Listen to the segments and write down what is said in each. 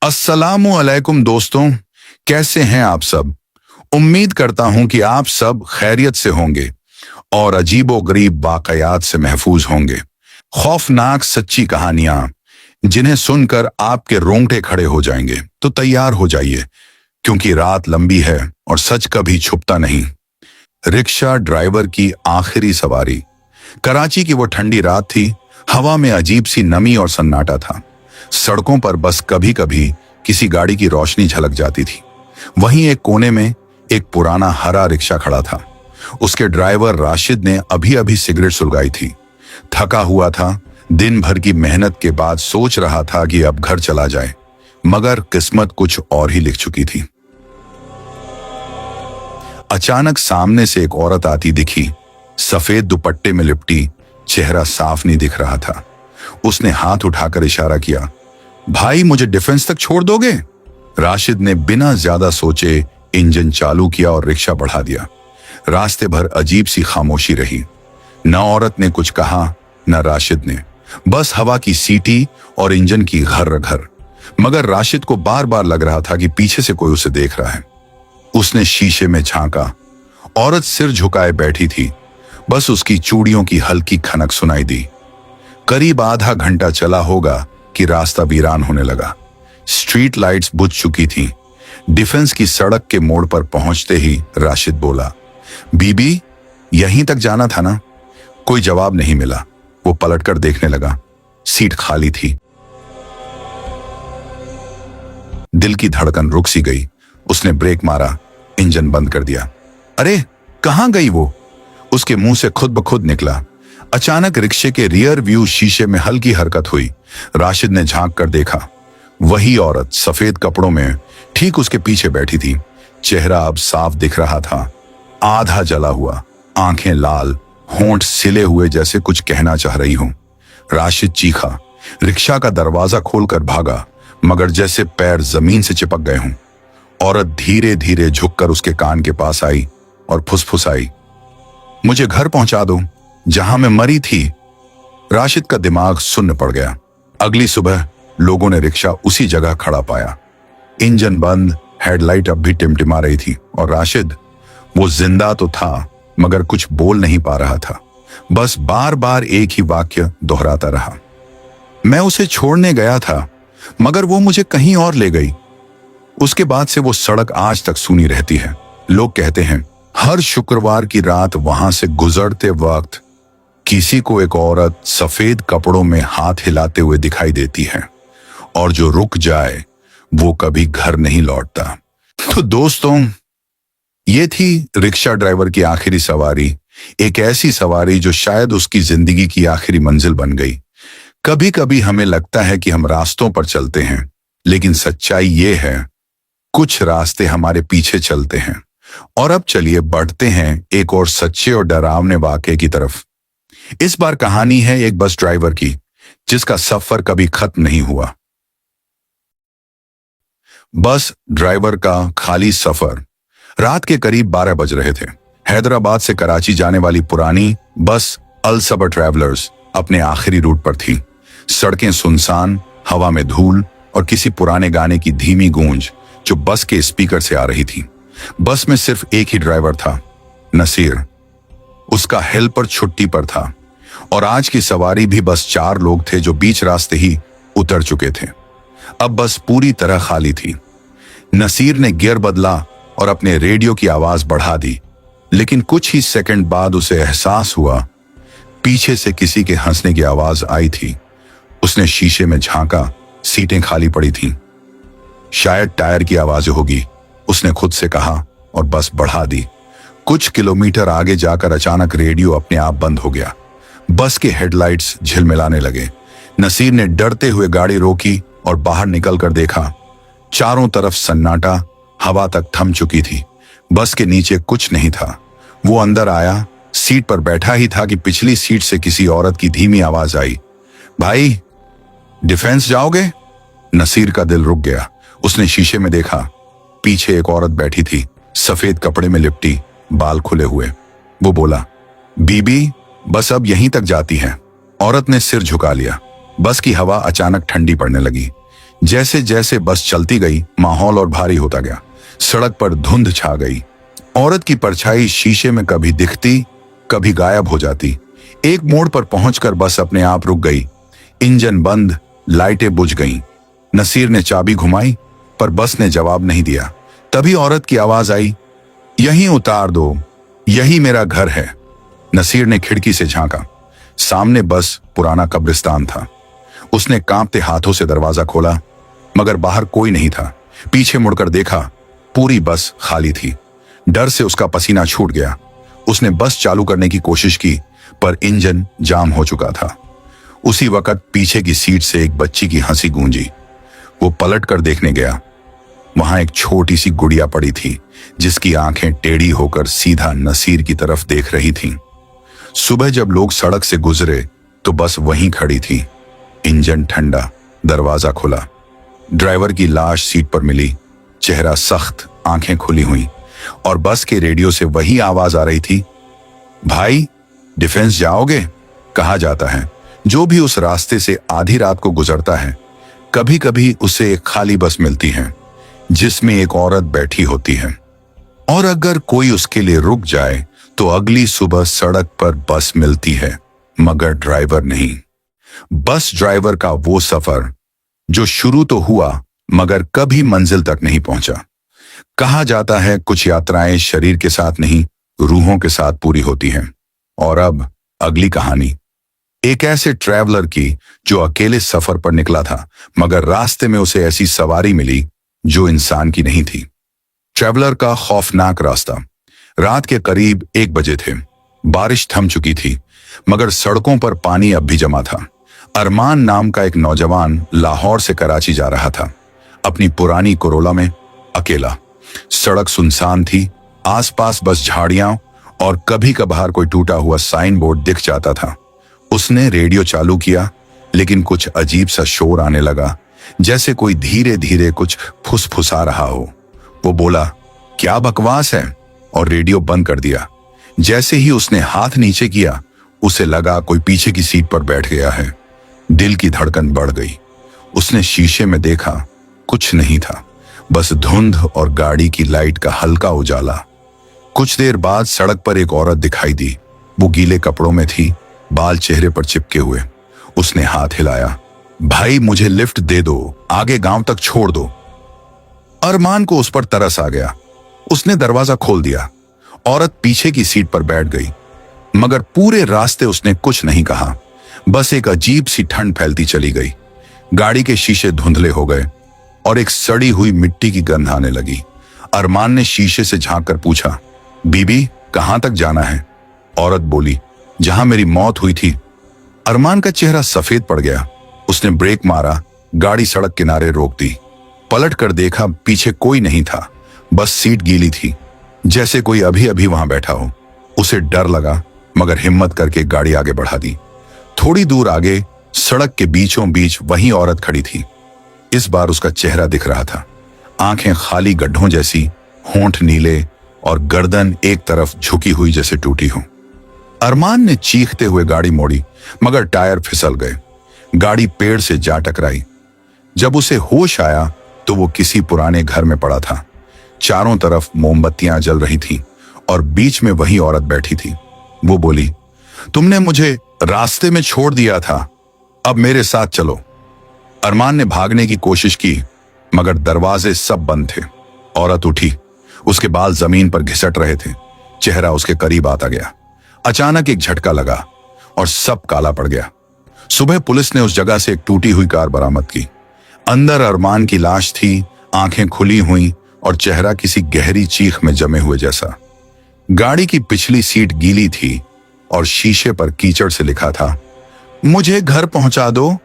अस्सलामु अलैकुम दोस्तों, कैसे हैं आप सब। उम्मीद करता हूं कि आप सब खैरियत से होंगे और अजीबो-गरीब वाकयात से महफूज होंगे। खौफनाक सच्ची कहानियां जिन्हें सुनकर आपके रोंगटे खड़े हो जाएंगे, तो तैयार हो जाइए क्योंकि रात लंबी है और सच कभी छुपता नहीं। रिक्शा ड्राइवर की आखिरी सवारी। कराची की वो ठंडी रात थी। हवा में अजीब सी नमी और सन्नाटा था। सड़कों पर बस कभी कभी किसी गाड़ी की रोशनी झलक जाती थी। वहीं एक कोने में एक पुराना हरा रिक्शा खड़ा था। उसके ड्राइवर राशिद ने अभी अभी सिगरेट सुलगाई थी। थका हुआ था। दिन भर की मेहनत के बाद सोच रहा था कि अब घर चला जाए, मगर किस्मत कुछ और ही लिख चुकी थी। अचानक सामने से एक औरत आती दिखी। सफेद दुपट्टे में लिपटी, चेहरा साफ नहीं दिख रहा था। उसने हाथ उठाकर इशारा किया, भाई मुझे डिफेंस तक छोड़ दोगे? राशिद ने बिना ज्यादा सोचे इंजन चालू किया और रिक्शा बढ़ा दिया। रास्ते भर अजीब सी खामोशी रही। न औरत ने कुछ कहा, न राशिद ने। बस हवा की सीटी और इंजन की घर घर। मगर राशिद को बार बार लग रहा था कि पीछे से कोई उसे देख रहा है। उसने शीशे में झांका। औरत सिर झुकाए बैठी थी। बस उसकी चूड़ियों की हल्की खनक सुनाई दी। करीब आधा घंटा चला होगा कि रास्ता वीरान होने लगा। स्ट्रीट लाइट्स बुझ चुकी थीं। डिफेंस की सड़क के मोड़ पर पहुंचते ही राशिद बोला, बीबी यहीं तक जाना था ना? कोई जवाब नहीं मिला। वो पलटकर देखने लगा। सीट खाली थी। दिल की धड़कन रुक सी गई। उसने ब्रेक मारा, इंजन बंद कर दिया। अरे कहां गई वो? उसके मुंह से खुद ब खुद निकला। अचानक रिक्शे के रियर व्यू शीशे में हल्की हरकत हुई। राशिद ने झांक कर देखा। वही औरत सफेद कपड़ों में ठीक उसके पीछे बैठी थी। चेहरा अब साफ दिख रहा था, आधा जला हुआ, आंखें लाल, होंठ सिले हुए जैसे कुछ कहना चाह रही हो। राशिद चीखा। रिक्शा का दरवाजा खोलकर भागा, मगर जैसे पैर जमीन से चिपक गए हों। औरत धीरे धीरे झुककर उसके कान के पास आई और फुसफुसाई, मुझे घर पहुंचा दो जहां मैं मरी थी। राशिद का दिमाग सुन्न पड़ गया। अगली सुबह लोगों ने रिक्शा उसी जगह खड़ा पाया। इंजन बंद, हेडलाइट अब भी टिमटिमा रही थी और राशिद, वो जिंदा तो था मगर कुछ बोल नहीं पा रहा था। बस बार बार एक ही वाक्य दोहराता रहा, मैं उसे छोड़ने गया था मगर वो मुझे कहीं और ले गई। उसके बाद से वो सड़क आज तक सूनी रहती है। लोग कहते हैं हर शुक्रवार की रात वहां से गुजरते वक्त किसी को एक औरत सफेद कपड़ों में हाथ हिलाते हुए दिखाई देती है, और जो रुक जाए वो कभी घर नहीं लौटता। तो दोस्तों, ये थी रिक्शा ड्राइवर की आखिरी सवारी। एक ऐसी सवारी जो शायद उसकी जिंदगी की आखिरी मंजिल बन गई। कभी कभी हमें लगता है कि हम रास्तों पर चलते हैं, लेकिन सच्चाई ये है कुछ रास्ते हमारे पीछे चलते हैं। और अब चलिए बढ़ते हैं एक और सच्चे और डरावने वाकये की तरफ। इस बार कहानी है एक बस ड्राइवर की, जिसका सफर कभी खत्म नहीं हुआ। बस ड्राइवर का खाली सफर। रात के करीब 12 बज रहे थे। हैदराबाद से कराची जाने वाली पुरानी बस अल सबर ट्रैवलर्स अपने आखिरी रूट पर थी। सड़कें सुनसान, हवा में धूल और किसी पुराने गाने की धीमी गूंज जो बस के स्पीकर से आ रही थी। बस में सिर्फ एक ही ड्राइवर था, नसीर। उसका हेल्पर छुट्टी पर था और आज की सवारी भी बस 4 लोग थे जो बीच रास्ते ही उतर चुके थे। अब बस पूरी तरह खाली थी। नसीर ने गियर बदला और अपने रेडियो की आवाज बढ़ा दी, लेकिन कुछ ही सेकंड बाद उसे एहसास हुआ पीछे से किसी के हंसने की आवाज आई थी। उसने शीशे में झांका, सीटें खाली पड़ी थीं। शायद टायर की आवाज होगी, उसने खुद से कहा और बस बढ़ा दी। कुछ किलोमीटर आगे जाकर अचानक रेडियो अपने आप बंद हो गया। बस के हेडलाइट्स झिलमिलाने लगे। नसीर ने डरते हुए गाड़ी रोकी और बाहर निकलकर देखा। चारों तरफ सन्नाटा, हवा तक थम चुकी थी। बस के नीचे कुछ नहीं था। वो अंदर आया, सीट पर बैठा ही था कि पिछली सीट से किसी औरत की धीमी आवाज आई, भाई डिफेंस जाओगे? नसीर का दिल रुक गया। उसने शीशे में देखा। पीछे एक औरत बैठी थी, सफेद कपड़े में लिपटी, बाल खुले हुए। वो बोला, बीबी बस अब यहीं तक जाती है। औरत ने सिर झुका लिया। बस की हवा अचानक ठंडी पड़ने लगी। जैसे जैसे बस चलती गई माहौल और भारी होता गया। सड़क पर धुंध छा गई। औरत की परछाई शीशे में कभी दिखती, कभी गायब हो जाती। एक मोड़ पर पहुंचकर बस अपने आप रुक गई। इंजन बंद, लाइटें बुझ गईं। नसीर ने चाबी घुमाई, पर बस ने जवाब नहीं दिया। तभी औरत की आवाज आई, यहीं उतार दो, यही मेरा घर है। नसीर ने खिड़की से झांका। सामने बस पुराना कब्रिस्तान था। उसने कांपते हाथों से दरवाजा खोला, मगर बाहर कोई नहीं था। पीछे मुड़कर देखा, पूरी बस खाली थी। डर से उसका पसीना छूट गया। उसने बस चालू करने की कोशिश की, पर इंजन जाम हो चुका था। उसी वक्त पीछे की सीट से एक बच्ची की हंसी गूंजी। वो पलट कर देखने गया। वहां एक छोटी सी गुड़िया पड़ी थी, जिसकी आंखें टेढ़ी होकर सीधा नसीर की तरफ देख रही थीं। सुबह जब लोग सड़क से गुजरे तो बस वहीं खड़ी थी। इंजन ठंडा, दरवाजा खुला। ड्राइवर की लाश सीट पर मिली, चेहरा सख्त, आंखें खुली हुई, और बस के रेडियो से वही आवाज आ रही थी, भाई डिफेंस जाओगे? कहा जाता है जो भी उस रास्ते से आधी रात को गुजरता है, कभी कभी उसे एक खाली बस मिलती है जिसमें एक औरत बैठी होती है, और अगर कोई उसके लिए रुक जाए तो अगली सुबह सड़क पर बस मिलती है, मगर ड्राइवर नहीं। बस ड्राइवर का वो सफर जो शुरू तो हुआ मगर कभी मंजिल तक नहीं पहुंचा। कहा जाता है कुछ यात्राएं शरीर के साथ नहीं, रूहों के साथ पूरी होती हैं। और अब अगली कहानी एक ऐसे ट्रैवलर की जो अकेले सफर पर निकला था, मगर रास्ते में उसे ऐसी सवारी मिली जो इंसान की नहीं थी। ट्रैवलर का खौफनाक रास्ता। रात के करीब 1 बजे थे। बारिश थम चुकी थी, मगर सड़कों पर पानी अब भी जमा था। अरमान नाम का एक नौजवान लाहौर से कराची जा रहा था, अपनी पुरानी कोरोला में, अकेला। सड़क सुनसान थी, आसपास बस झाड़ियां और कभी कभार कोई टूटा हुआ साइन बोर्ड दिख जाता था। उसने रेडियो चालू किया, लेकिन कुछ अजीब सा शोर आने लगा, जैसे कोई धीरे धीरे कुछ फुसफुसा रहा हो। वो बोला, क्या बकवास है, और रेडियो बंद कर दिया। जैसे ही उसने हाथ नीचे किया, उसे लगा कोई पीछे की सीट पर बैठ गया है। दिल की धड़कन बढ़ गई। उसने शीशे में देखा, कुछ नहीं था, बस धुंध और गाड़ी की लाइट का हल्का उजाला। कुछ देर बाद सड़क पर एक औरत दिखाई दी। वो गीले कपड़ों में थी, बाल चेहरे पर चिपके हुए। उसने हाथ हिलाया, भाई मुझे लिफ्ट दे दो, आगे गांव तक छोड़ दो। अरमान को उस पर तरस आ गया। उसने दरवाजा खोल दिया। औरत पीछे की सीट पर बैठ गई, मगर पूरे रास्ते उसने कुछ नहीं कहा। बस एक अजीब सी ठंड फैलती चली गई। गाड़ी के शीशे धुंधले हो गए और एक सड़ी हुई मिट्टी की गंध आने लगी। अरमान ने शीशे से झांक कर पूछा, बीबी कहां तक जाना है? औरत बोली, जहां मेरी मौत हुई थी। अरमान का चेहरा सफेद पड़ गया। उसने ब्रेक मारा, गाड़ी सड़क किनारे रोक दी। पलट कर देखा, पीछे कोई नहीं था, बस सीट गीली थी, जैसे कोई अभी अभी वहां बैठा हो। उसे डर लगा, मगर हिम्मत करके गाड़ी आगे बढ़ा दी। थोड़ी दूर आगे सड़क के बीचों बीच वही औरत खड़ी थी। इस बार उसका चेहरा दिख रहा था, आंखें खाली गड्ढों जैसी, होंठ नीले और गर्दन एक तरफ झुकी हुई जैसे टूटी हो। अरमान ने चीखते हुए गाड़ी मोड़ी, मगर टायर फिसल गए। गाड़ी पेड़ से जा टकराई। जब उसे होश आया तो वो किसी पुराने घर में पड़ा था। चारों तरफ मोमबत्तियां जल रही थीं और बीच में वही औरत बैठी थी। वो बोली, तुमने मुझे रास्ते में छोड़ दिया था, अब मेरे साथ चलो। अरमान ने भागने की कोशिश की, मगर दरवाजे सब बंद थे। औरत उठी, उसके बाल जमीन पर घिसट रहे थे। चेहरा उसके करीब आता गया। अचानक एक झटका लगा और सब काला पड़ गया। सुबह पुलिस ने उस जगह से एक टूटी हुई कार बरामद की। अंदर अरमान की लाश थी, आंखें खुली हुई और चेहरा किसी गहरी चीख में जमे हुए जैसा। गाड़ी की पिछली सीट गीली थी और शीशे पर कीचड़ से लिखा था, मुझे घर पहुंचा दो।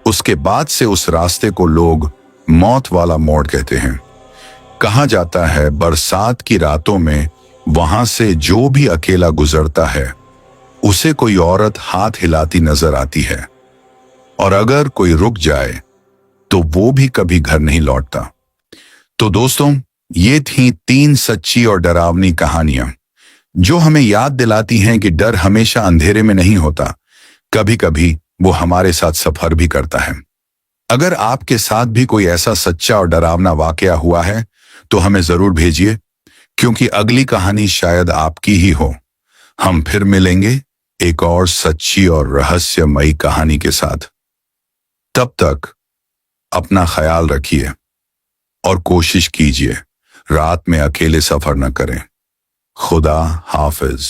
उसके बाद से उस रास्ते को लोग मौत वाला मोड़ कहते हैं। कहा जाता है बरसात की रातों में वहां से जो भी अकेला गुजरता है, उसे कोई औरत हाथ हिलाती नजर आती है, और अगर कोई रुक जाए तो वो भी कभी घर नहीं लौटता। तो दोस्तों, ये थीं 3 सच्ची और डरावनी कहानियां जो हमें याद दिलाती हैं कि डर हमेशा अंधेरे में नहीं होता, कभी कभी वो हमारे साथ सफर भी करता है। अगर आपके साथ भी कोई ऐसा सच्चा और डरावना वाकया हुआ है तो हमें जरूर भेजिए, क्योंकि अगली कहानी शायद आपकी ही हो। हम फिर मिलेंगे एक और सच्ची और रहस्यमयी कहानी के साथ। तब तक अपना ख्याल रखिए और कोशिश कीजिए रात में अकेले सफर न करें। खुदा हाफिज।